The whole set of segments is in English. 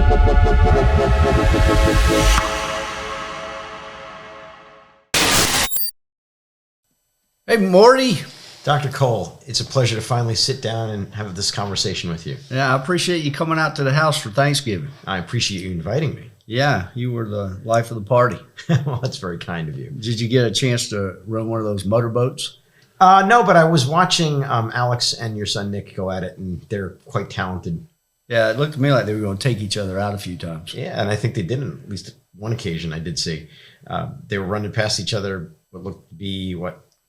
Hey, Morty. Dr. Cole, it's a pleasure to finally sit down and have this conversation with you. Yeah, I appreciate you coming out to the house for Thanksgiving. I appreciate you inviting me. Yeah, you were the life of the party. Well, that's very kind of you. Did you get a chance to run one of those motorboats? No, but I was watching Alex and your son Nick go at it, and they're quite talented. Yeah, it looked to me like they were going to take each other out a few times. Yeah, and I think they did on at least one occasion I did see. They were running past each other what looked to be,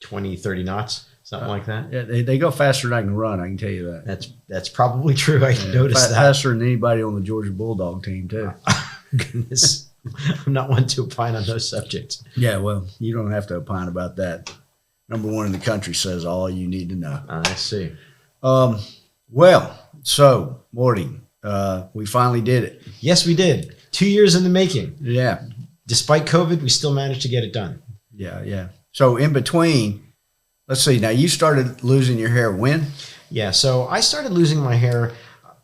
20, 30 knots? Something like that. Yeah, they go faster than I can run. I can tell you that. That's probably true. I noticed that. Faster than anybody on the Georgia Bulldog team too. Goodness, I'm not one to opine on those subjects. Yeah, well, you don't have to opine about that. Number one in the country says all you need to know. I see. Well, so Morty, we finally did it. Yes, we did. 2 years in the making. Yeah. Despite COVID, we still managed to get it done. Yeah. So in between, let's see. Now you started losing your hair when? Yeah, so I started losing my hair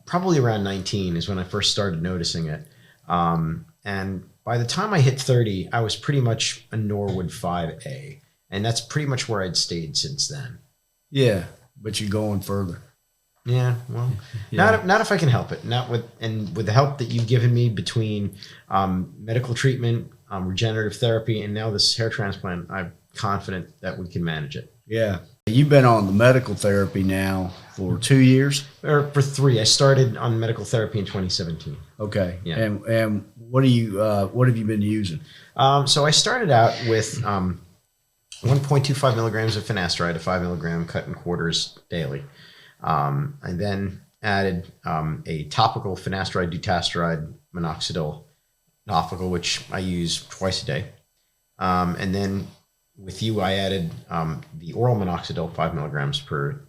probably around 19 is when I first started noticing it. And by the time I hit 30, I was pretty much a Norwood 5A. And that's pretty much where I'd stayed since then. Yeah, but you're going further. Yeah, well, not if I can help it. Not with the help that you've given me between medical treatment, regenerative therapy, and now this hair transplant, I'm confident that we can manage it. Yeah. You've been on the medical therapy now for 2 years? Or for 3. I started on medical therapy in 2017. Okay. Yeah. And what have you been using? So I started out with 1.25 milligrams of finasteride, a 5 milligram cut in quarters daily. I then added a topical finasteride, dutasteride, minoxidil topical, which I use twice a day. And then with you, I added the oral minoxidil, 5 milligrams per,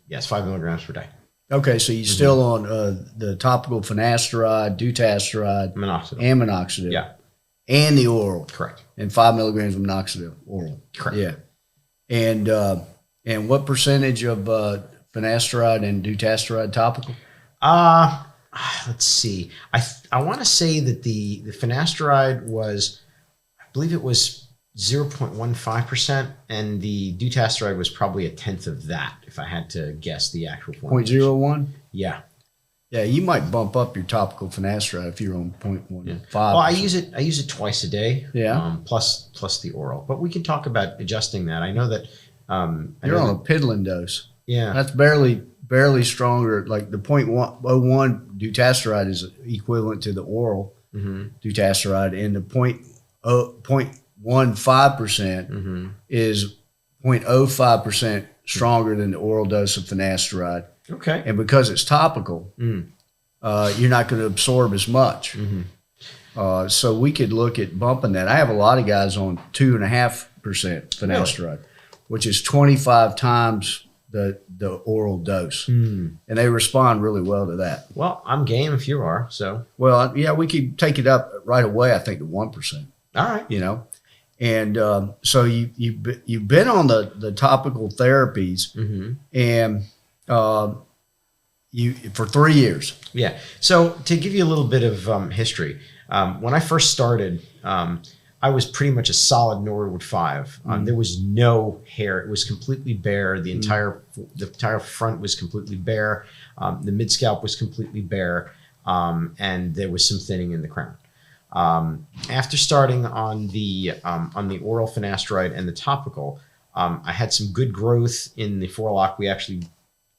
yes, 5 milligrams per day. Okay, so you're still on the topical finasteride, dutasteride, Minoxidil. and minoxidil. Yeah. And the oral. Correct. And 5 milligrams of minoxidil, oral. Correct. Yeah. And what percentage of finasteride and dutasteride topical? Let's see. I want to say that the finasteride was, I believe it was 0.15%, and the dutasteride was probably a tenth of that, if I had to guess the actual formulation. 0.01? Yeah. Yeah, you might bump up your topical finasteride if you're on 0.15. Yeah. Well, I use it twice a day. Yeah. Plus the oral, but we can talk about adjusting that. I know that you're on a piddling dose. Yeah. That's barely stronger. Like the 0.01 dutasteride is equivalent to the oral dutasteride, and the 0.15% is 0.05% stronger than the oral dose of finasteride. Okay. And because it's topical, you're not going to absorb as much. So we could look at bumping that. I have a lot of guys on 2.5% finasteride, which is 25 times the oral dose. And they respond really well to that. Well, I'm game if you are. So. Well, yeah, we could take it up right away, I think, to 1%. All right. You know. And so you've been on the topical therapies, and you for 3 years. Yeah. So to give you a little bit of history, when I first started, I was pretty much a solid Norwood 5. There was no hair; it was completely bare. The entire front was completely bare. The mid-scalp was completely bare, and there was some thinning in the crown. After starting on the oral finasteride and the topical, I had some good growth in the forelock. We actually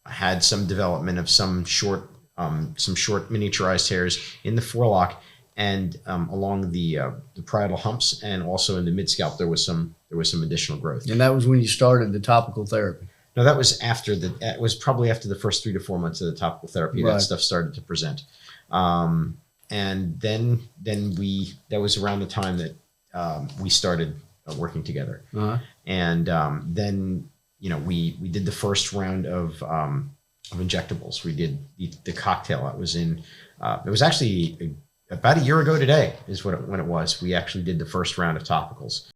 had some development of some short miniaturized hairs in the forelock and along the parietal humps, and also in the mid scalp there was some additional growth. And that was when you started the topical therapy. No, that was after it was probably after the first 3 to 4 months of the topical therapy. That stuff started to present. And then that was around the time that we started working together. And then we did the first round of injectables. We did the cocktail. It was actually about a year ago today is when it was. We actually did the first round of topicals.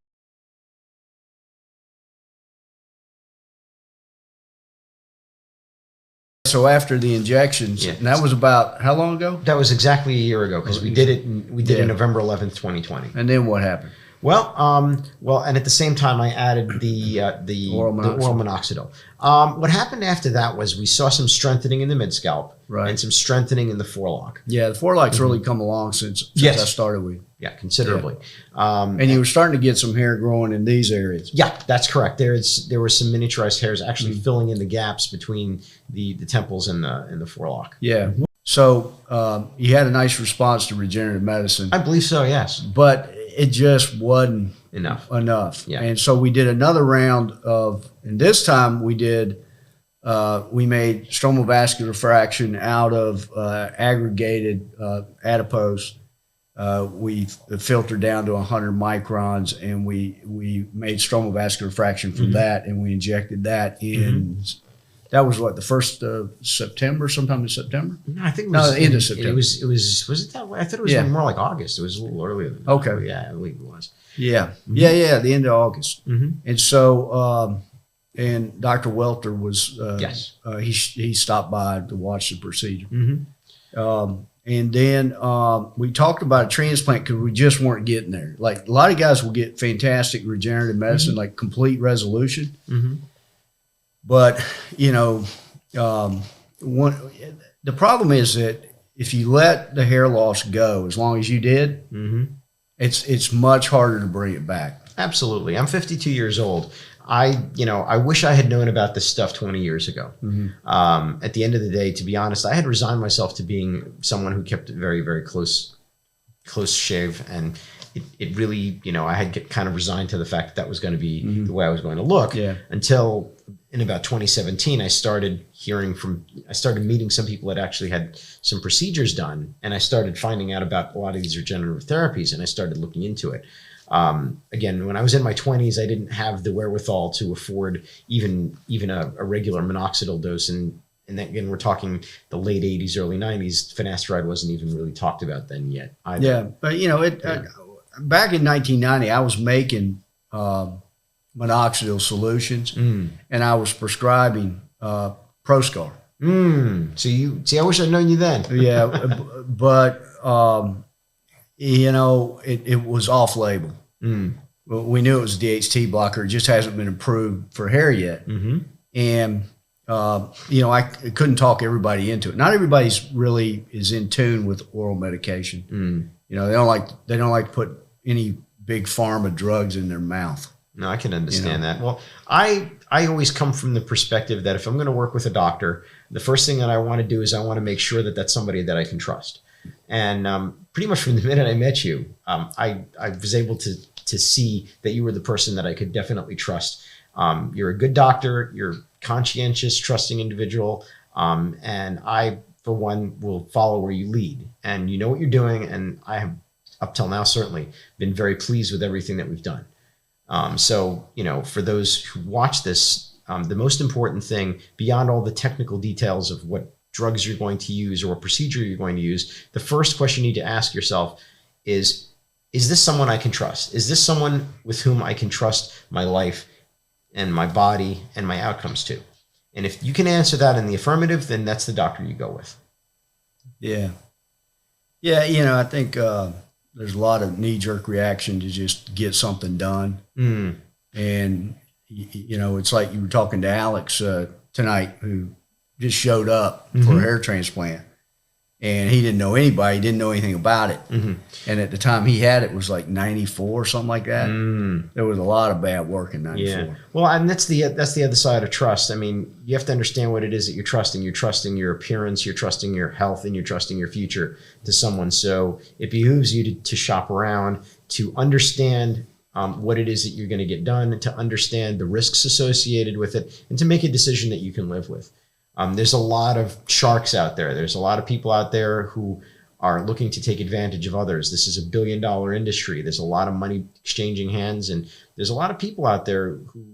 So after the injections, Yeah. and that was about how long ago? That was exactly a year ago because we did it. We did it November 11th, 2020. And then what happened? Well, and at the same time, I added the Oral minoxidil. What happened after that was we saw some strengthening in the mid-scalp and some strengthening in the forelock. Yeah, the forelock's really come along since I started with you. Yeah, considerably. And you were starting to get some hair growing in these areas. Yeah, that's correct. There were some miniaturized hairs actually filling in the gaps between the temples and the forelock. Yeah. So you had a nice response to regenerative medicine. I believe so, yes. But it just wasn't enough. Yeah. And so we did another round and this time we did, we made stromal vascular fraction out of aggregated adipose. We filtered down to 100 microns, and we made stromal vascular fraction from that, and we injected that in. That was what, the first September, sometime in September? No, I think it was the end of September. Was it that way? I thought it was more like August. It was a little earlier than that. Okay. Yeah, I believe it was. Yeah. Yeah, the end of August. And so, and Dr. Welter was, he stopped by to watch the procedure. And then we talked about a transplant because we just weren't getting there. Like a lot of guys will get fantastic regenerative medicine, like complete resolution. But, you know, the problem is that if you let the hair loss go, as long as you did, it's much harder to bring it back. Absolutely. I'm 52 years old. I wish I had known about this stuff 20 years ago. At the end of the day, to be honest, I had resigned myself to being someone who kept it very, very close shave. And it really, I had kind of resigned to the fact that was going to be the way I was going to look until in about 2017, I started meeting some people that actually had some procedures done. And I started finding out about a lot of these regenerative therapies, and I started looking into it. Again, when I was in my 20s, I didn't have the wherewithal to afford even a regular minoxidil dose. And then again, we're talking the late 80s, early 90s. Finasteride wasn't even really talked about then yet either. Yeah, but back in 1990, I was making minoxidil solutions, and I was prescribing Proscar. So I wish I'd known you then. Yeah, but it was off label. We knew it was a DHT blocker. It just hasn't been approved for hair yet. And I couldn't talk everybody into it. Not everybody's really is in tune with oral medication. They don't like to put any big pharma drugs in their mouth. No, I can understand that. Well, I always come from the perspective that if I'm going to work with a doctor, the first thing that I want to do is I want to make sure that that's somebody that I can trust. And pretty much from the minute I met you, I was able to see that you were the person that I could definitely trust. You're a good doctor. You're conscientious, trusting individual. And I, for one, will follow where you lead. And you know what you're doing. And I have, up till now, certainly been very pleased with everything that we've done. So, for those who watch this, the most important thing, beyond all the technical details of what drugs you're going to use or what procedure you're going to use, the first question you need to ask yourself is this someone I can trust? Is this someone with whom I can trust my life and my body and my outcomes to? And if you can answer that in the affirmative, then that's the doctor you go with. Yeah. Yeah, I think there's a lot of knee-jerk reaction to just get something done. And, it's like you were talking to Alex tonight, who just showed up for a hair transplant. And he didn't know anybody. He didn't know anything about it. And at the time he had it was like 94 or something like that. There was a lot of bad work in 94. Yeah. Well, and that's the other side of trust. I mean, you have to understand what it is that you're trusting. You're trusting your appearance, you're trusting your health, and you're trusting your future to someone. So it behooves you to shop around, to understand what it is that you're going to get done, to understand the risks associated with it, and to make a decision that you can live with. There's a lot of sharks out there. There's a lot of people out there who are looking to take advantage of others. This is a billion-dollar industry. There's a lot of money exchanging hands, and there's a lot of people out there who,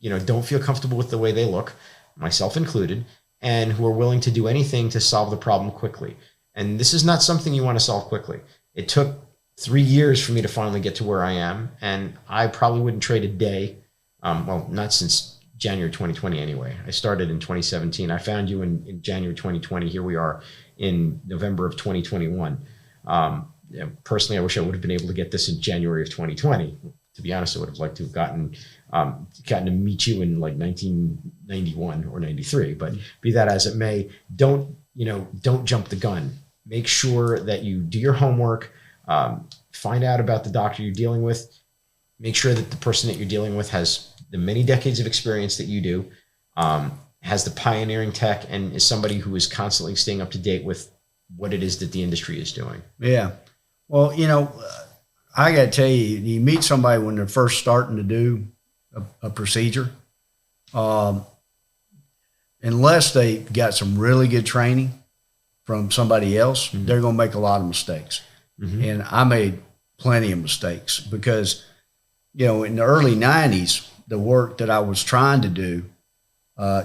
don't feel comfortable with the way they look, myself included, and who are willing to do anything to solve the problem quickly. And this is not something you want to solve quickly. It took 3 years for me to finally get to where I am, and I probably wouldn't trade a day. Well, not since January 2020 anyway. I started in 2017. I found you in January 2020. Here we are in November of 2021. Personally, I wish I would have been able to get this in January of 2020. To be honest, I would have liked to have gotten to meet you in like 1991 or 93. But be that as it may, don't jump the gun. Make sure that you do your homework. Find out about the doctor you're dealing with. Make sure that the person that you're dealing with has the many decades of experience that you do, has the pioneering tech, and is somebody who is constantly staying up to date with what it is that the industry is doing. Yeah. Well, I got to tell you, you meet somebody when they're first starting to do a procedure, unless they got some really good training from somebody else, they're going to make a lot of mistakes. And I made plenty of mistakes because, in the early 90s, the work that I was trying to do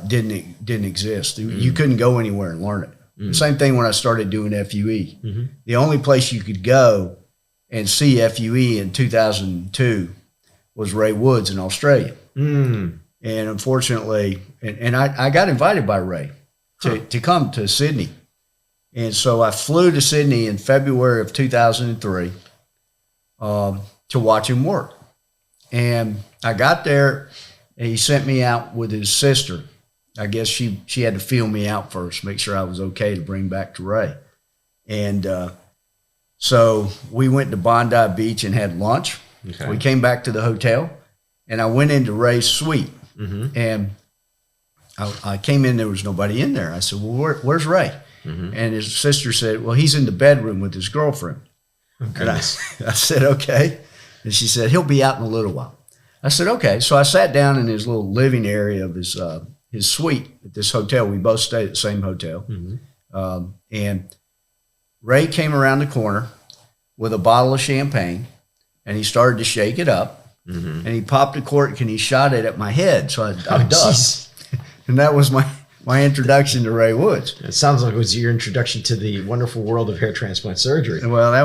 didn't exist. You couldn't go anywhere and learn it. The same thing when I started doing FUE. The only place you could go and see FUE in 2002 was Ray Woods in Australia. And unfortunately, and I got invited by Ray to come to Sydney. And so I flew to Sydney in February of 2003 to watch him work. And I got there, and he sent me out with his sister. I guess she had to feel me out first, make sure I was okay to bring back to Ray. And so we went to Bondi Beach and had lunch. Okay. We came back to the hotel, and I went into Ray's suite. And I came in, there was nobody in there. I said, well, where's Ray? And his sister said, well, he's in the bedroom with his girlfriend. Okay. And I said, okay. And she said, he'll be out in a little while. I said, okay. So I sat down in his little living area of his suite at this hotel. We both stayed at the same hotel. And Ray came around the corner with a bottle of champagne, and he started to shake it up. And he popped a cork, and he shot it at my head. So I ducked. And that was my introduction to Ray Woods. It sounds like it was your introduction to the wonderful world of hair transplant surgery. Well, I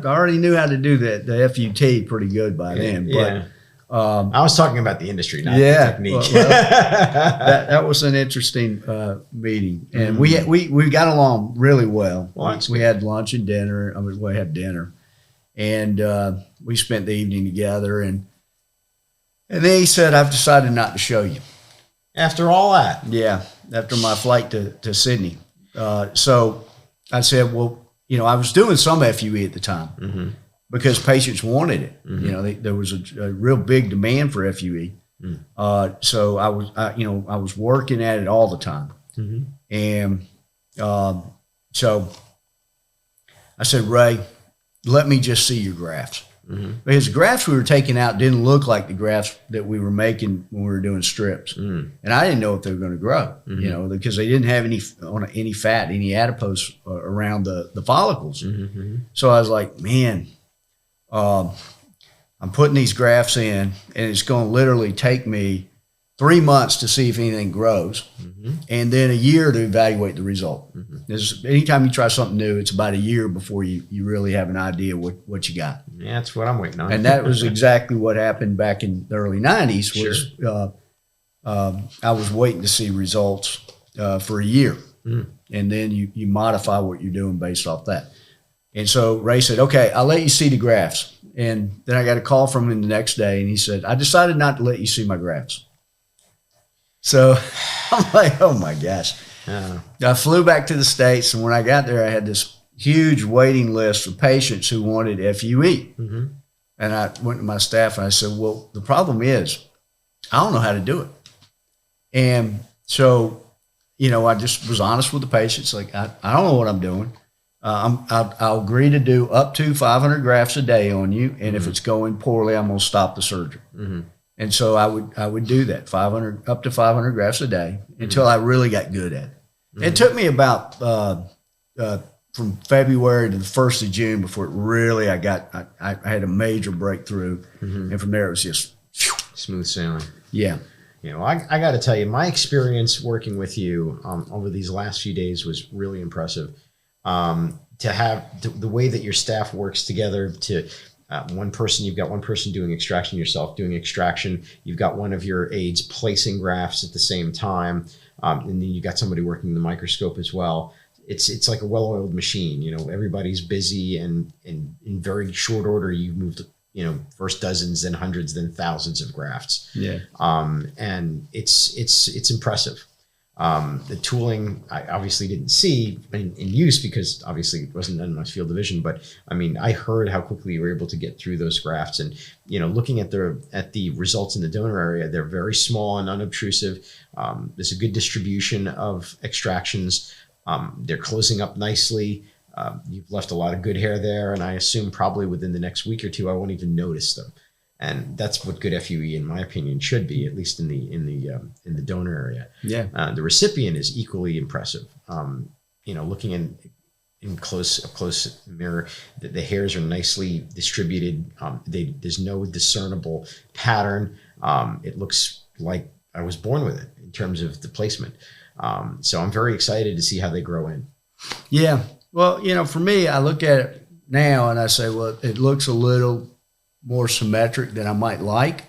already knew how to do the FUT pretty good by then. But I was talking about the industry, not the technique. Well, that was an interesting meeting, and we got along really well. We had lunch and dinner. We had dinner, and we spent the evening together. And then he said, "I've decided not to show you." After all that, after my flight to Sydney. So I said, well, I was doing some FUE at the time because patients wanted it. There was a real big demand for FUE. So I was working at it all the time. And so I said, Ray, let me just see your grafts. Because the grafts we were taking out didn't look like the grafts that we were making when we were doing strips. And I didn't know if they were going to grow, because they didn't have any fat, any adipose around the follicles. So I was like, man, I'm putting these grafts in, and it's going to literally take me 3 months to see if anything grows, and then a year to evaluate the result. Anytime you try something new, it's about a year before you really have an idea what you got. Yeah, that's what I'm waiting on. And that was exactly what happened back in the early 90s. I was waiting to see results for a year, and then you modify what you're doing based off that. And so Ray said, okay, I'll let you see the grafts. And then I got a call from him the next day, and he said, I decided not to let you see my grafts. So I'm like, oh my gosh. I flew back to the States, and when I got there, I had this huge waiting list of patients who wanted FUE. And I went to my staff and I said, well, the problem is I don't know how to do it. And so, I just was honest with the patients. Like, I don't know what I'm doing. I'll agree to do up to 500 grafts a day on you. And if it's going poorly, I'm going to stop the surgery. And so I would do that, up to 500 grafts a day until I really got good at it. It took me about from February to the 1st of June before it really I had a major breakthrough, and from there it was just smooth sailing. Yeah. I got to tell you, my experience working with you over these last few days was really impressive. To have the way that your staff works together to You've got one person doing extraction, yourself doing extraction. You've got one of your aides placing grafts at the same time. And then you got somebody working the microscope as well. It's like a well-oiled machine. Everybody's busy, and in very short order, you moved, first dozens, then hundreds, then thousands of grafts. Yeah. And it's impressive. The tooling I obviously didn't see in use because obviously it wasn't in my field of vision, but I mean, I heard how quickly you were able to get through those grafts, and looking at the results in the donor area, they're very small and unobtrusive. There's a good distribution of extractions. They're closing up nicely. You've left a lot of good hair there, and I assume probably within the next week or two, I won't even notice them. And that's what good FUE, in my opinion, should be, at least in the donor area. Yeah. The recipient is equally impressive. Looking in a close mirror, the hairs are nicely distributed. There's no discernible pattern. It looks like I was born with it in terms of the placement. So I'm very excited to see how they grow in. Yeah. Well, for me, I look at it now and I say, well, it looks a little more symmetric than I might like.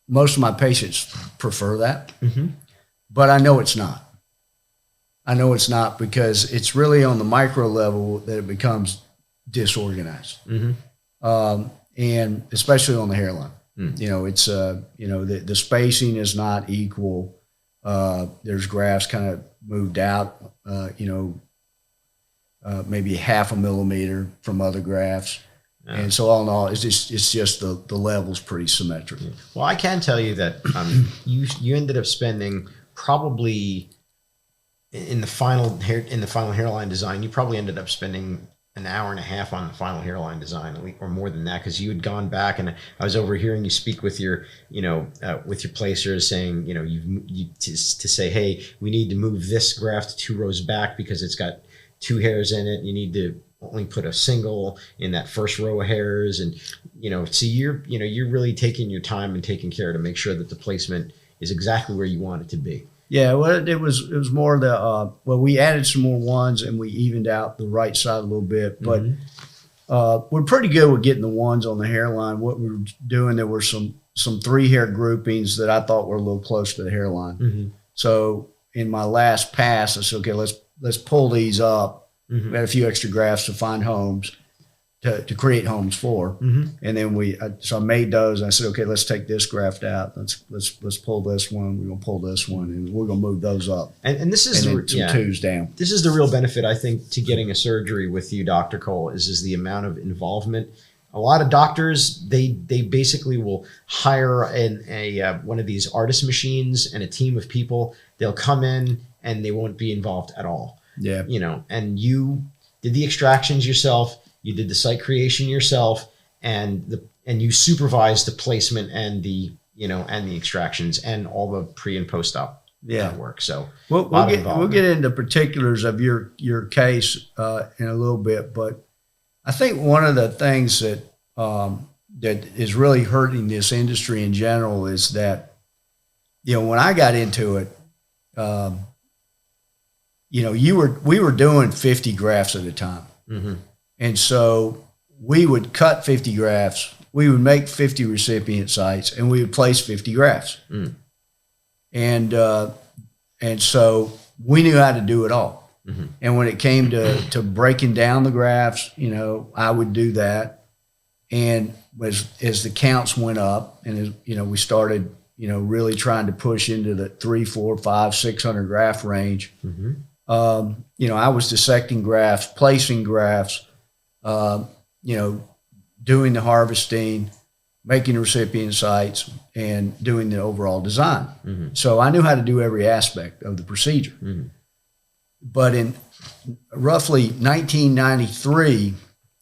Most of my patients prefer that, but I know it's not. I know it's not, because it's really on the micro level that it becomes disorganized, and especially on the hairline. It's the spacing is not equal. There's grafts kind of moved out, maybe 0.5 millimeter from other grafts. And so all in all, it's just the level's pretty symmetric. Well, I can tell you that you ended up spending probably in the final hairline design. You probably ended up spending an hour and a half on the final hairline design, or more than that, because you had gone back, and I was overhearing you speak with your placers, saying to say, hey, we need to move this graft 2 rows back because it's got 2 hairs in it. You need to only put a single in that first row of hairs, and so you're really taking your time and taking care to make sure that the placement is exactly where you want it to be. Yeah, well, it was more we added some more ones and we evened out the right side a little bit, but we're pretty good with getting the ones on the hairline. What we were doing, there were some 3 hair groupings that I thought were a little close to the hairline. So in my last pass, I said, okay, let's pull these up. We had a few extra grafts to find homes, to create homes for, and then so I made those. And I said, okay, let's take this graft out. Let's pull this one. We're gonna pull this one, and we're gonna move those up. And this is some twos down. This is the real benefit, I think, to getting a surgery with you, Dr. Cole, is the amount of involvement. A lot of doctors, they basically will hire one of these artist machines and a team of people. They'll come in and they won't be involved at all. Yeah. And you did the extractions yourself, you did the site creation yourself, and you supervised the placement and the extractions and all the pre and post op work. So we'll get into particulars of your case in a little bit, but I think one of the things that is really hurting this industry in general is that, when I got into it, we were doing 50 grafts at a time. And so we would cut 50 grafts, we would make 50 recipient sites, and we would place 50 grafts. And so we knew how to do it all. And when it came to breaking down the grafts, I would do that. And as the counts went up, and as we started, really trying to push into the 300, 400, 500, 600 graft range, I was dissecting grafts, placing grafts, doing the harvesting, making the recipient sites, and doing the overall design. So I knew how to do every aspect of the procedure. But in roughly 1993,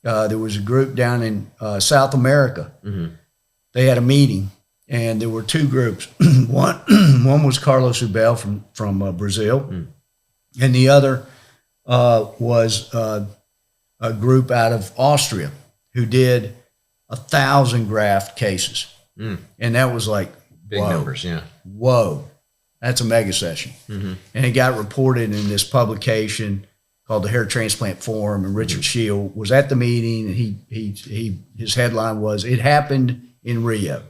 there was a group down in South America. They had a meeting, and there were 2 groups. One was Carlos Ubel from Brazil, and the other was a group out of Austria who did 1,000 graft cases. And that was like big numbers. Yeah. Whoa, that's a mega session. And it got reported in this publication called the Hair Transplant Forum, and Richard Shield was at the meeting, and his headline was, "It happened in Rio."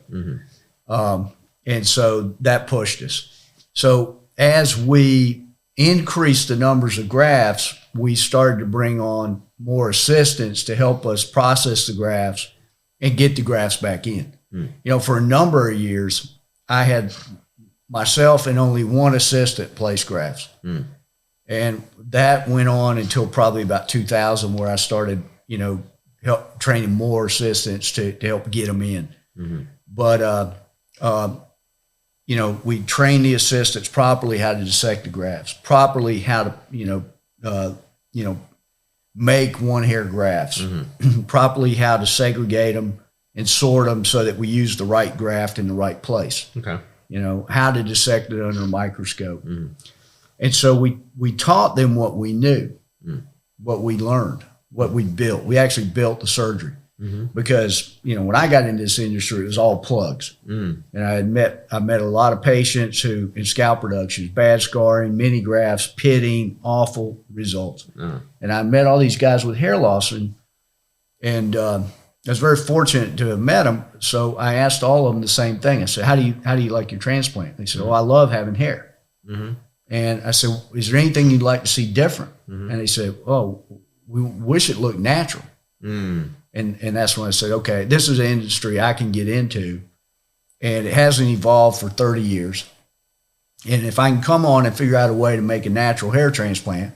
And so that pushed us. So as we increased the numbers of grafts, we started to bring on more assistants to help us process the grafts and get the grafts back in. You know, for a number of years, I had myself and only one assistant place grafts. And that went on until probably about 2000, where I started, you know, training more assistants to help get them in. But, you know, we train the assistants properly how to dissect the grafts, properly how to, make one hair grafts, properly how to segregate them and sort them so that we use the right graft in the right place. Okay. You know, how to dissect it under a microscope. And so we taught them what we knew, what we learned, what we built. We actually built the surgery. Because, you know, when I got into this industry, it was all plugs. And I met a lot of patients who, in scalp reductions, bad scarring, mini grafts, pitting, awful results. And I met all these guys with hair loss, and I was very fortunate to have met them. So I asked all of them the same thing. I said, how do you like your transplant? They said, "Oh, I love having hair." And I said, "Is there anything you'd like to see different?" And they said, "Oh, we wish it looked natural." And that's when I said, okay, this is an industry I can get into, and it hasn't evolved for 30 years. And if I can come on and figure out a way to make a natural hair transplant,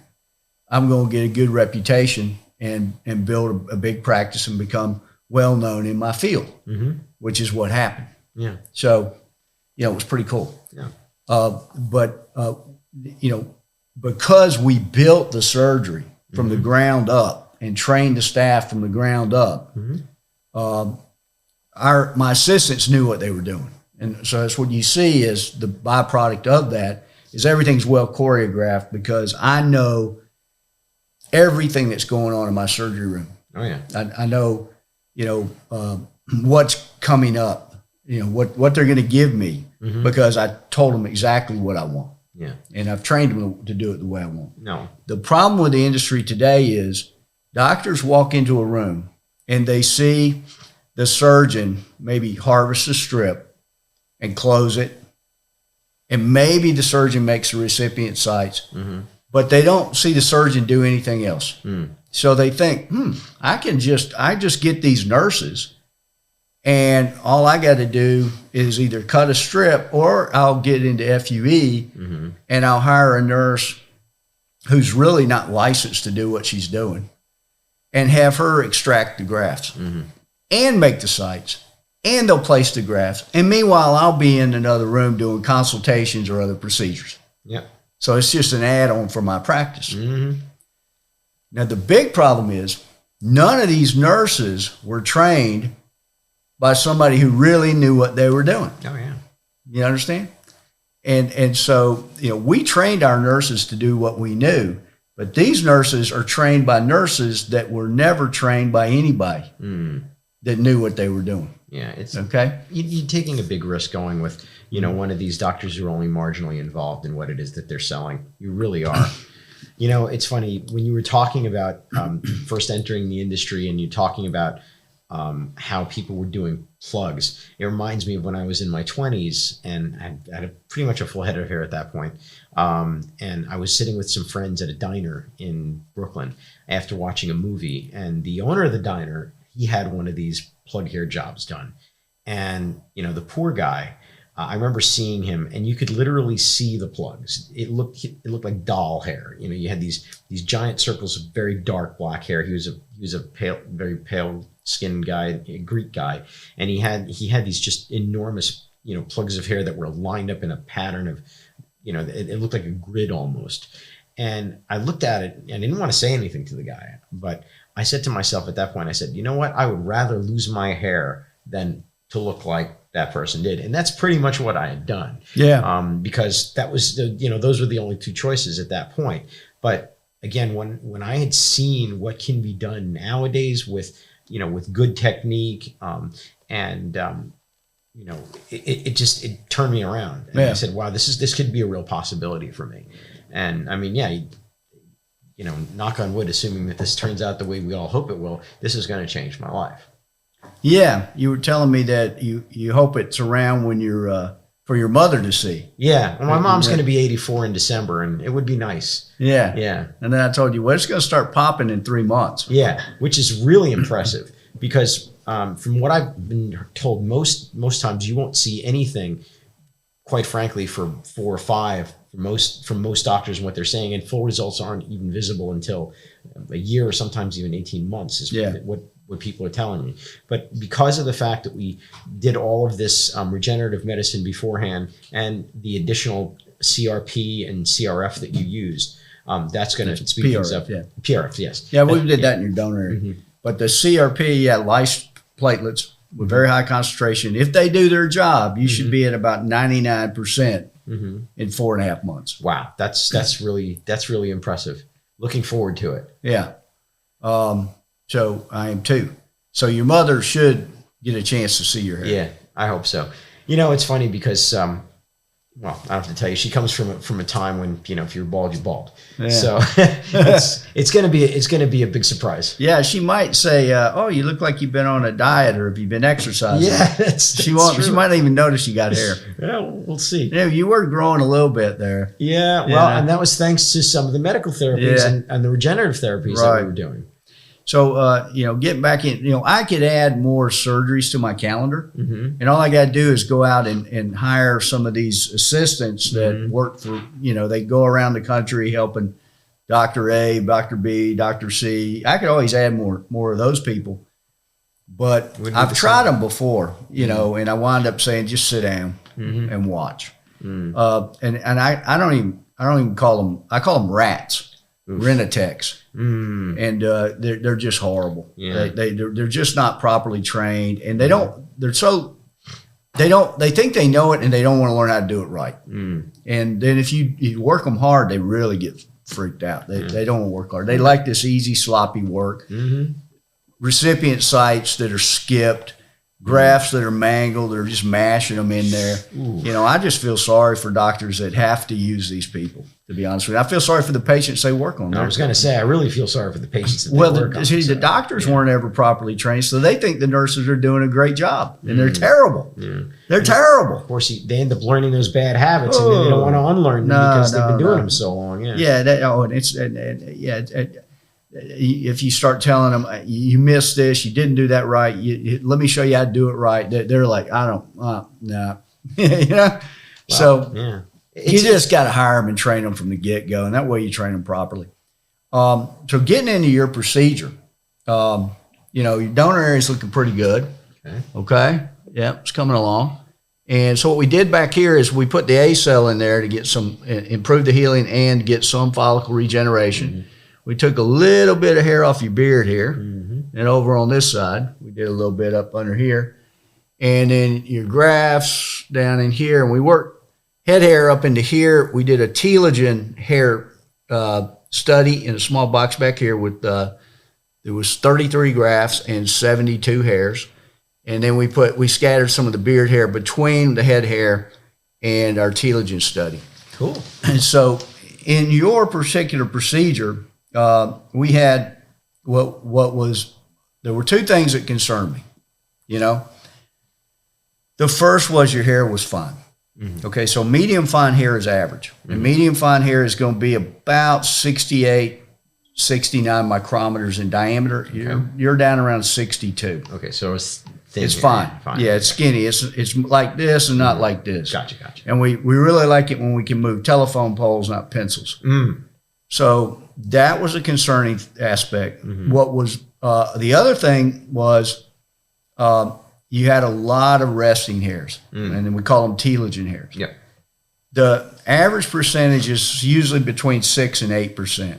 I'm going to get a good reputation and build a big practice and become well known in my field, which is what happened. So, you know, it was pretty cool. But you know, because we built the surgery from the ground up, and trained the staff from the ground up, my assistants knew what they were doing. And so that's what you see is the byproduct of that is everything's well choreographed, because I know everything that's going on in my surgery room. I know, you know, what's coming up, you know, what they're going to give me, because I told them exactly what I want. And I've trained them to do it the way I want. The problem with the industry today is doctors walk into a room and they see the surgeon maybe harvest a strip and close it, and maybe the surgeon makes the recipient sites, but they don't see the surgeon do anything else. So they think, I just get these nurses, and all I got to do is either cut a strip, or I'll get into FUE and I'll hire a nurse who's really not licensed to do what she's doing, and have her extract the grafts and make the sites, and they'll place the grafts. And meanwhile, I'll be in another room doing consultations or other procedures. So it's just an add-on for my practice. Now, the big problem is none of these nurses were trained by somebody who really knew what they were doing. You understand? And so, you know, we trained our nurses to do what we knew. But these nurses are trained by nurses that were never trained by anybody that knew what they were doing. It's okay. You're taking a big risk going with, you know, one of these doctors who are only marginally involved in what it is that they're selling. You really are. You know, it's funny when you were talking about first entering the industry, and you're talking about how people were doing plugs. It reminds me of when I was in my 20s, and I had pretty much a full head of hair at that point. And I was sitting with some friends at a diner in Brooklyn after watching a movie, and the owner of the diner, he had one of these plug hair jobs done. And, you know, the poor guy, I remember seeing him, and you could literally see the plugs. It looked like doll hair. You know, you had these giant circles of very dark black hair. He was a pale, very pale skinned guy, a Greek guy, and he had these just enormous, you know, plugs of hair that were lined up in a pattern of, you know, it looked like a grid almost. And I looked at it, and I didn't want to say anything to the guy, but I said to myself at that point, I said, you know what? I would rather lose my hair than to look like that person did. And that's pretty much what I had done. Because that was, you know, those were the only two choices at that point. But again, when I had seen what can be done nowadays with, you know, with good technique, you know, it turned me around. And I said, wow, this could be a real possibility for me. And I mean, you knock on wood, assuming that this turns out the way we all hope it will, this is going to change my life. Yeah, you were telling me that you hope it's around when you're for your mother to see. Yeah, well, my mom's going to be 84 in December, and it would be nice. Yeah, yeah. And then I told you, well, it's going to start popping in 3 months. Yeah, which is really impressive because from what I've been told, most times you won't see anything, quite frankly, for 4 or 5 from most doctors and what they're saying, and full results aren't even visible until a year or sometimes even 18 months is what people are telling me. But because of the fact that we did all of this regenerative medicine beforehand and the additional CRP and CRF that you used, that's going to speed things up. Yeah. PRF, yes. Yeah, we did that in your donor area. But the CRP, lysed platelets with very high concentration, if they do their job, you should be at about 99% in 4.5 months. Wow, that's really impressive. Looking forward to it. Yeah. So I am too. So your mother should get a chance to see your hair. Yeah, I hope so. It's funny because, well, I don't have to tell you, she comes from a time when, if you're bald, you're bald. Yeah. So it's going to be a big surprise. Yeah, she might say, "Oh, you look like you've been on a diet, or have you been exercising?" Yeah, she won't. She might not even notice you got hair. Yeah, we'll see. Yeah, you were growing a little bit there. Yeah, well, and that was thanks to some of the medical therapies and the regenerative therapies that we were doing. So, getting back in, I could add more surgeries to my calendar. And all I got to do is go out and hire some of these assistants that work for, they go around the country helping Dr. A, Dr. B, Dr. C. I could always add more of those people. But I've tried them before, and I wind up saying, just sit down and watch. And I don't even call them, I call them rats. Rent-a-techs, and they're just horrible. Yeah. They're just not properly trained, and they think they know it, and they don't want to learn how to do it right. And then if you work them hard, they really get freaked out. They don't want to work hard. They like this easy, sloppy work. Recipient sites that are skipped, grafts that are mangled, they're just mashing them in there. I just feel sorry for doctors that have to use these people, to be honest with you. I feel sorry for the patients they work on. I was going to say, I really feel sorry for the patients that they work on. The doctors weren't ever properly trained, so they think the nurses are doing a great job, and they're terrible. They're terrible. Of course, they end up learning those bad habits, and then they don't want to unlearn them because they've been doing them so long. If you start telling them you missed this, you didn't do that right, let me show you how to do it right, they're like, I don't, no. You just got to hire them and train them from the get-go, and that way you train them properly. So getting into your procedure, your donor area is looking pretty good. Okay. Yeah, it's coming along. And so what we did back here is we put the ACELL in there to get some, improve the healing and get some follicle regeneration. We took a little bit of hair off your beard here, and over on this side, we did a little bit up under here. And then your grafts down in here, and we worked head hair up into here. We did a Telogen hair study in a small box back here with, there was 33 grafts and 72 hairs. And then we scattered some of the beard hair between the head hair and our Telogen study. Cool. And so in your particular procedure, we had there were 2 things that concerned me, The first was your hair was fine. Okay, so medium fine hair is average. And medium fine hair is going to be about 68, 69 micrometers in diameter. You're down around 62. Okay, so it's thin. It's fine. Yeah, it's skinny. It's like this and not like this. Gotcha. And we really like it when we can move telephone poles, not pencils. So that was a concerning aspect. What was the other thing was you had a lot of resting hairs, and then we call them telogen hairs. Yep. The average percentage is usually between 6 and 8%.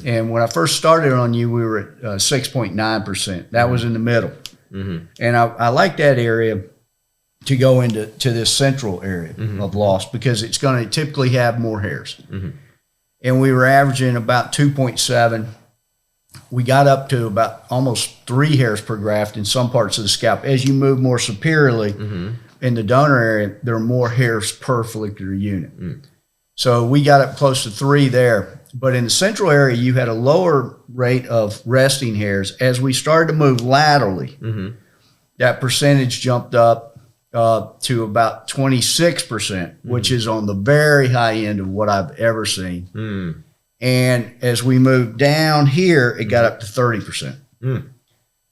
And when I first started on you, we were at 6.9%. That was in the middle. And I like that area to go into this central area of loss because it's going to typically have more hairs. And we were averaging about 2.7. We got up to about almost 3 hairs per graft in some parts of the scalp. As you move more superiorly in the donor area, there are more hairs per follicular unit. So we got up close to 3 there. But in the central area, you had a lower rate of resting hairs. As we started to move laterally, that percentage jumped up to about 26%, which is on the very high end of what I've ever seen. And as we moved down here, it got up to 30%.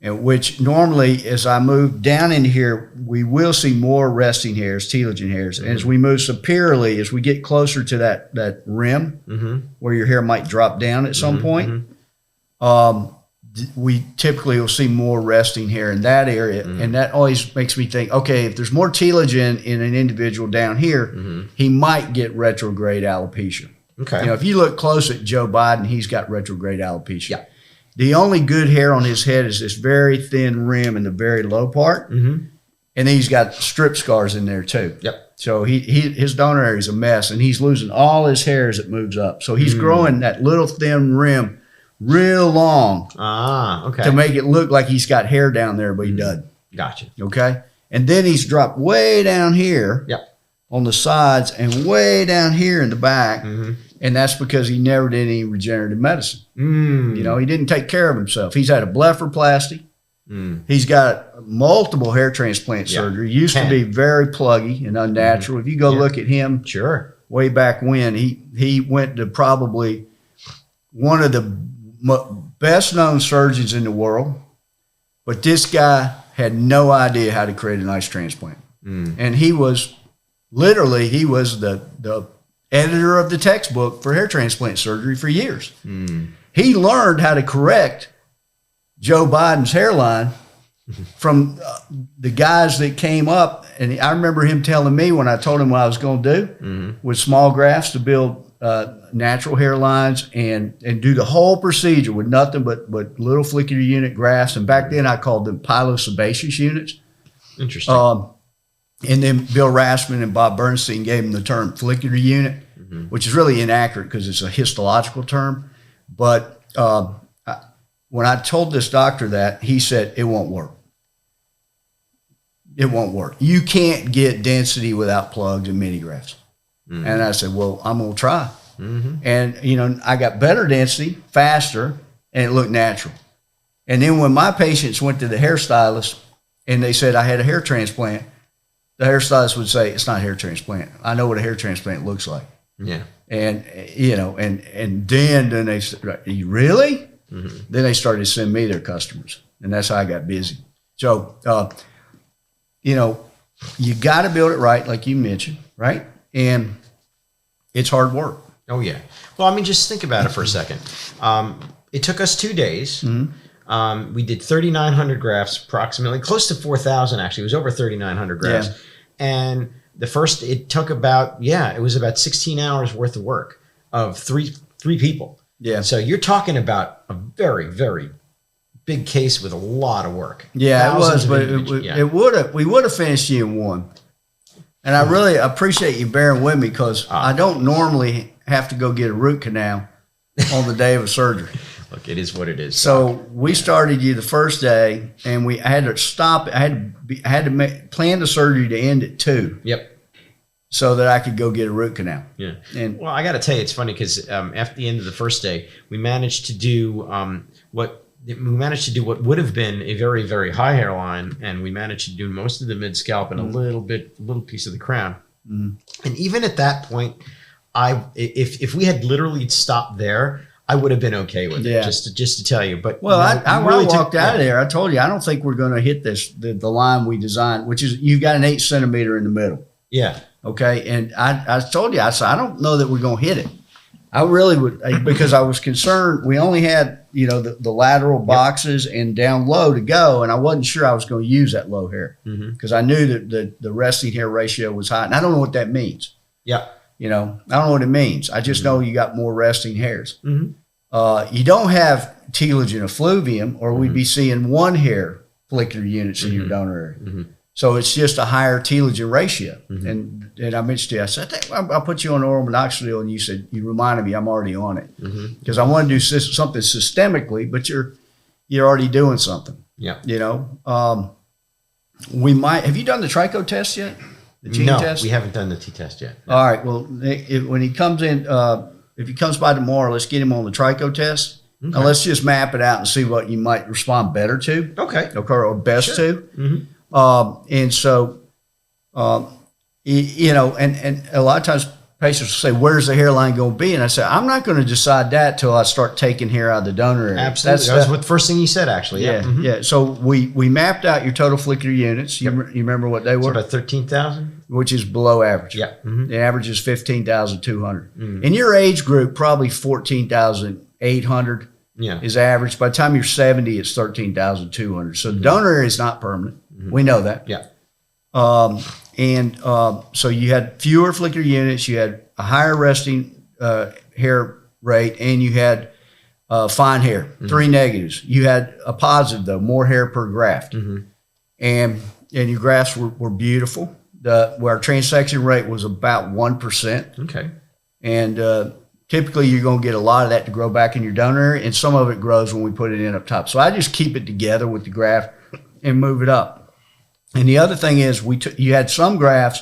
And which normally, as I move down into here, we will see more resting hairs, telogen hairs. And as we move superiorly, as we get closer to that rim where your hair might drop down at some point, we typically will see more resting hair in that area. And that always makes me think, okay, if there's more telogen in an individual down here, he might get retrograde alopecia. Okay. You know, if you look close at Joe Biden, he's got retrograde alopecia. Yeah. The only good hair on his head is this very thin rim in the very low part. And then he's got strip scars in there too. Yep. So his donor area is a mess, and he's losing all his hair as it moves up. So he's growing that little thin rim real long to make it look like he's got hair down there, but he doesn't. Gotcha. Okay? And then he's dropped way down here on the sides and way down here in the back. And that's because he never did any regenerative medicine. You know, he didn't take care of himself. He's had a blepharoplasty. He's got multiple hair transplant surgery. Used to be very pluggy and unnatural. If you go look at him way back when, he went to probably one of the best known surgeons in the world. But this guy had no idea how to create a nice transplant. And he was literally, he was the editor of the textbook for hair transplant surgery for years. He learned how to correct Joe Biden's hairline from the guys that came up. And I remember him telling me when I told him what I was going to do with small grafts to build natural hairlines and do the whole procedure with nothing but little follicular unit grafts. And back then I called them pilosebaceous units. Interesting. And then Bill Rassman and Bob Bernstein gave him the term follicular unit, which is really inaccurate because it's a histological term. But when I told this doctor that, he said, it won't work. It won't work. You can't get density without plugs and mini grafts. And I said, well, I'm going to try. And, you know, I got better density, faster, and it looked natural. And then when my patients went to the hairstylist and they said I had a hair transplant, the hairstylist would say, it's not a hair transplant. I know what a hair transplant looks like. Yeah. And, you know, and then they said, really? Then they started to send me their customers. And that's how I got busy. So, you know, you got to build it right, like you mentioned, right? And it's hard work. Oh, yeah. Well, I mean, just think about it for a second. It took us 2 days. We did 3,900 grafts, approximately, close to 4,000, actually. It was over 3,900 grafts. And it took about, it was about 16 hours worth of work of three people. Yeah. So you're talking about a very, very big case with a lot of work. Yeah, it was, but we would have finished you in one. And I really appreciate you bearing with me because I don't normally have to go get a root canal on the day of a surgery. Look, it is what it is. So we started you the first day, and I had to stop. I had to plan the surgery to end at 2. Yep. So that I could go get a root canal. Yeah. And well, I got to tell you, it's funny because after the end of the first day, we managed to do what would have been a very, very high hairline, and we managed to do most of the mid-scalp and a little piece of the crown. And even at that point, if we had literally stopped there, I would have been okay with it, just to tell you. But I really walked out of there. I told you I don't think we're going to hit the line we designed, which is you've got an 8 centimeter in the middle. Yeah. Okay. And I told you, I said I don't know that we're going to hit it. I really would, because I was concerned. We only had the lateral boxes and down low to go, and I wasn't sure I was going to use that low hair because I knew that the resting hair ratio was high, and I don't know what that means. Yeah. I don't know what it means. I just know you got more resting hairs. You don't have telogen effluvium, or we'd be seeing 1 hair follicular units in your donor area. So it's just a higher telogen ratio. And I mentioned to you, I said, I think I'll put you on oral minoxidil, and you reminded me I'm already on it because I want to do something systemically, but you're already doing something. Yeah. We might. Have you done the Trico test yet? The gene test? We haven't done the T test yet. No. All right. Well, when he comes in if he comes by tomorrow, let's get him on the Trico test. Okay. And let's just map it out and see what you might respond better to. Okay. Or best to. Mm-hmm. And so, you know, and a lot of times patients will say, where's the hairline going to be? And I say, I'm not going to decide that till I start taking hair out of the donor area. Absolutely. That was what the first thing you said, actually. Yeah. Yeah. So we mapped out your total follicular units. You remember what they were? It's about 13,000. Which is below average. Yeah. The average is 15,200. In your age group, probably 14,800 is average. By the time you're 70, it's 13,200. So the donor area is not permanent. We know that. Yeah. So you had fewer follicular units, you had a higher resting hair rate, and you had fine hair. 3 negatives. You had a positive though, more hair per graft, and your grafts were beautiful. Where our transection rate was about 1%. Okay. And typically you're going to get a lot of that to grow back in your donor area, and some of it grows when we put it in up top. So I just keep it together with the graft and move it up. And the other thing is you had some grafts,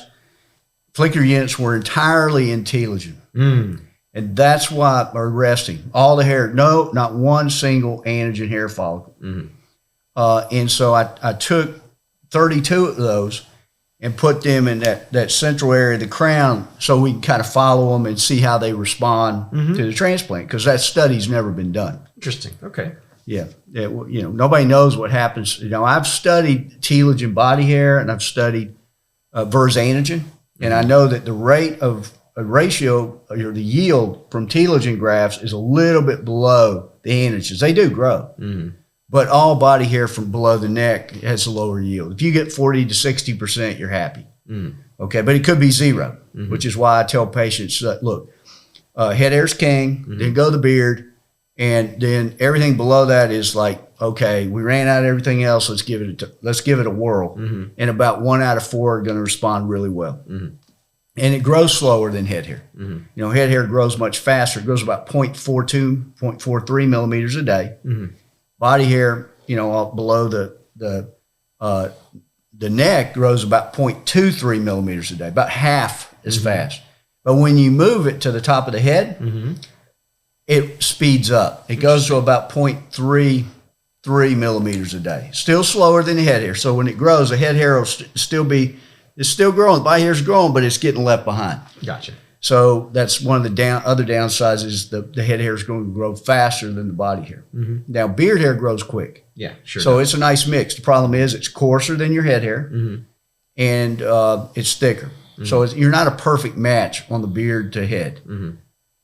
follicular units were entirely in telogen. And that's why are resting. All the hair, no, not one single anagen hair follicle. And so I took 32 of those and put them in that central area of the crown so we can kind of follow them and see how they respond to the transplant, because that study's never been done. Interesting. Okay. Yeah. You know, nobody knows what happens. You know, I've studied telogen body hair and I've studied vers anagen, and I know that the rate of a ratio or the yield from telogen grafts is a little bit below the anagens. They do grow. But all body hair from below the neck has a lower yield. If you get 40 to 60%, you're happy. Okay, but it could be 0, which is why I tell patients, look, head hair's king, then go the beard, and then everything below that is like, okay, we ran out of everything else. Let's give it a whirl. And about 1 out of 4 are going to respond really well. And it grows slower than head hair. You know, head hair grows much faster. It grows about 0.42, 0.43 millimeters a day. Body hair, you know, below the neck grows about 0.23 millimeters a day, about half as fast. But when you move it to the top of the head, it speeds up. It goes to about 0.33 millimeters a day. Still slower than the head hair. So when it grows, the head hair will still be, it's still growing. The body hair is growing, but it's getting left behind. Gotcha. So that's one of the other downsides is the head hair is going to grow faster than the body hair. Now, beard hair grows quick. Yeah, sure. So it's a nice mix. The problem is it's coarser than your head hair, and it's thicker. So you're not a perfect match on the beard to head.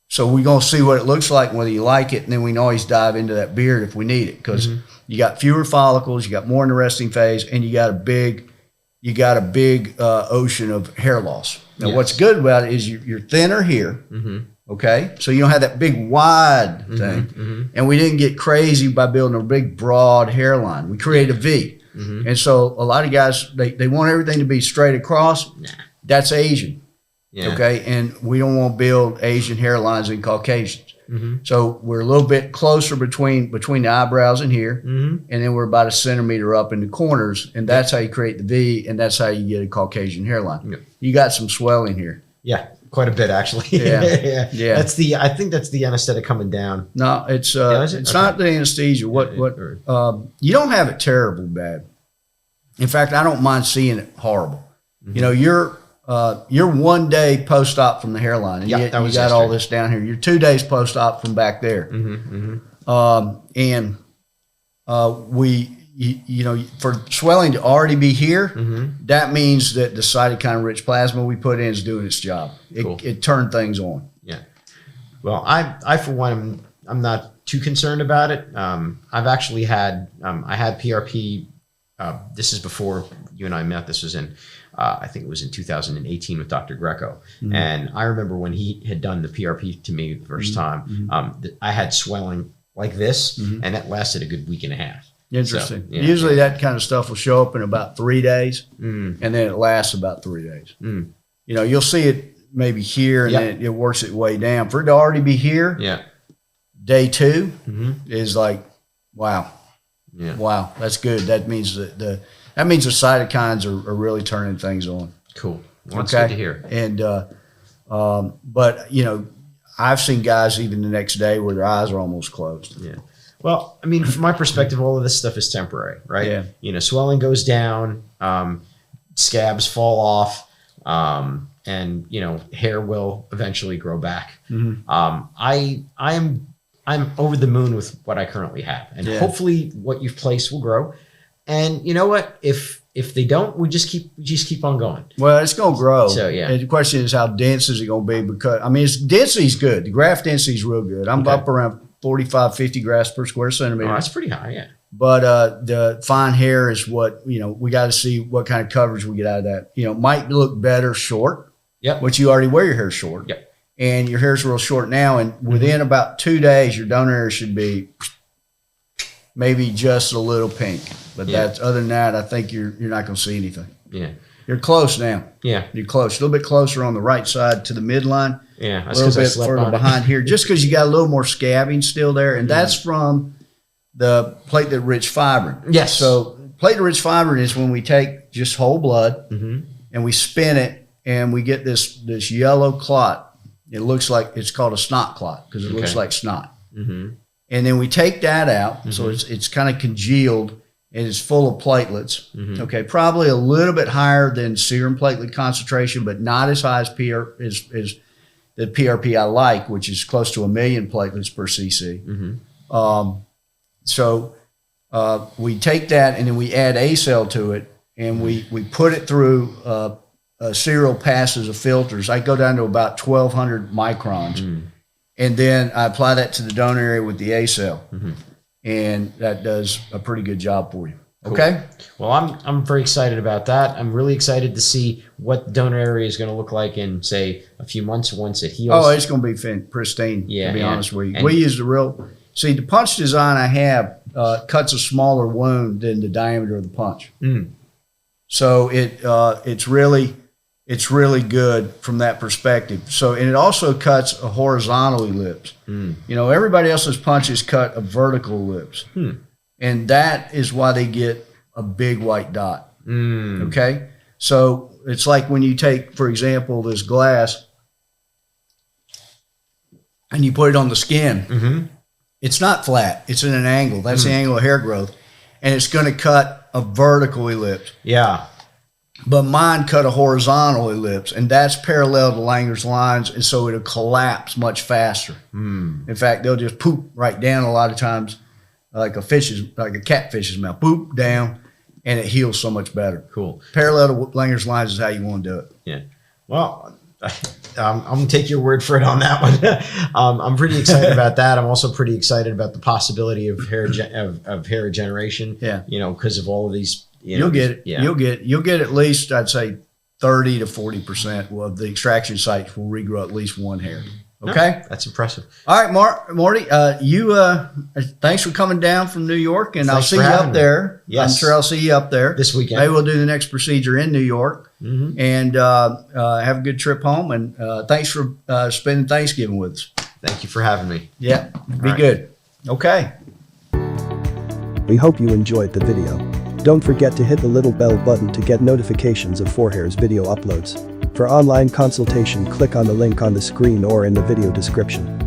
So we're going to see what it looks like, whether you like it, and then we can always dive into that beard if we need it, because you got fewer follicles, you got more in the resting phase, and you got a big ocean of hair loss. Now, what's good about it is you're thinner here, okay? So you don't have that big wide thing. And we didn't get crazy by building a big broad hairline. We created a V. And so a lot of guys, they want everything to be straight across. That's Asian, okay? And we don't want to build Asian hairlines in Caucasians. So we're a little bit closer between the eyebrows and here, and then we're about 1 centimeter up in the corners, and that's how you create the V, and that's how you get a Caucasian hairline. You got some swelling here. Yeah, quite a bit actually. Yeah. I think that's the anesthetic coming down. No, it's not the anesthesia. You don't have it terribly bad. In fact, I don't mind seeing it horrible. You know, you're 1 day post-op from the hairline, and you got all this down here. You're 2 days post-op from back there. You know, for swelling to already be here, that means that the cytokine-rich plasma we put in is doing its job. It turned things on. Yeah. Well, I for one, I'm not too concerned about it. I've actually had, I had PRP. This is before you and I met. This was in, I think it was in 2018 with Dr. Greco. And I remember when he had done the PRP to me the first time, I had swelling like this, and that lasted a good week and a half. Interesting. So, usually that kind of stuff will show up in about 3 days, and then it lasts about 3 days. You know, you'll see it maybe here, and then it works its way down. For it to already be here, day 2 is like, wow. Wow, that's good. That means the cytokines are really turning things on. Cool. Well, that's good to hear. And but you know, I've seen guys even the next day where their eyes are almost closed. Yeah. Well, I mean, from my perspective, all of this stuff is temporary, right? Yeah. You know, swelling goes down, scabs fall off, and you know, hair will eventually grow back. I'm over the moon with what I currently have, and hopefully, what you've placed will grow. And you know what? If they don't, we just keep on going. Well, it's going to grow. So yeah. And the question is, how dense is it going to be? Because I mean, its density is good. The graft density is real good. I'm up around 45, 50 grafts per square centimeter. Oh, that's pretty high, yeah. But the fine hair is what, you know, we got to see what kind of coverage we get out of that. You know, might look better short. Yep. Which you already wear your hair short. Yep. And your hair's real short now. And within about 2 days, your donor area should be maybe just a little pink. But that's other than that, I think you're not going to see anything. Yeah. You're close now. Yeah. You're close. A little bit closer on the right side to the midline. Yeah. A little bit further behind here, just because you got a little more scabbing still there. And that's from the platelet-rich fibrin. Yes. So platelet-rich fibrin is when we take just whole blood and we spin it and we get this yellow clot. It looks like, it's called a snot clot because it looks like snot. And then we take that out. So it's kind of congealed and it's full of platelets. Okay, probably a little bit higher than serum platelet concentration, but not as high as the PRP I like, which is close to 1 million platelets per cc. So we take that and then we add ACELL to it and we put it through serial passes of filters. I go down to about 1,200 microns. And then I apply that to the donor area with the ACELL. And that does a pretty good job for you. Okay. Cool. Well, I'm very excited about that. I'm really excited to see what the donor area is going to look like in, say, a few months once it heals. Oh, it's going to be pristine, to be honest with you. And we use the punch design I have cuts a smaller wound than the diameter of the punch. So it's really good from that perspective. So, and it also cuts a horizontal ellipse. You know, everybody else's punches cut a vertical ellipse. And that is why they get a big white dot. Okay? So it's like when you take, for example, this glass and you put it on the skin. It's not flat. It's in an angle. That's the angle of hair growth. And it's going to cut a vertical ellipse. Yeah. But mine cut a horizontal ellipse, and that's parallel to Langer's lines, and so it'll collapse much faster. In fact, they'll just poop right down a lot of times, like a catfish's mouth, poop down, and it heals so much better. Cool. Parallel to Langer's lines is how you want to do it. Yeah. Well, I'm going to take your word for it on that one. I'm pretty excited about that. I'm also pretty excited about the possibility of hair regeneration. Yeah. You know, because of all of these. You'll get it. Yeah. You'll get at least, I'd say, 30 to 40% of the extraction sites will regrow at least one hair. Okay, that's impressive. All right, Morty, thanks for coming down from New York, and I'll see you up there. Yes. I'm sure I'll see you up there this weekend. Maybe we'll do the next procedure in New York, and have a good trip home. And thanks for spending Thanksgiving with us. Thank you for having me. Yeah, be good. Okay. We hope you enjoyed the video. Don't forget to hit the little bell button to get notifications of Forhair's video uploads. For online consultation, click on the link on the screen or in the video description.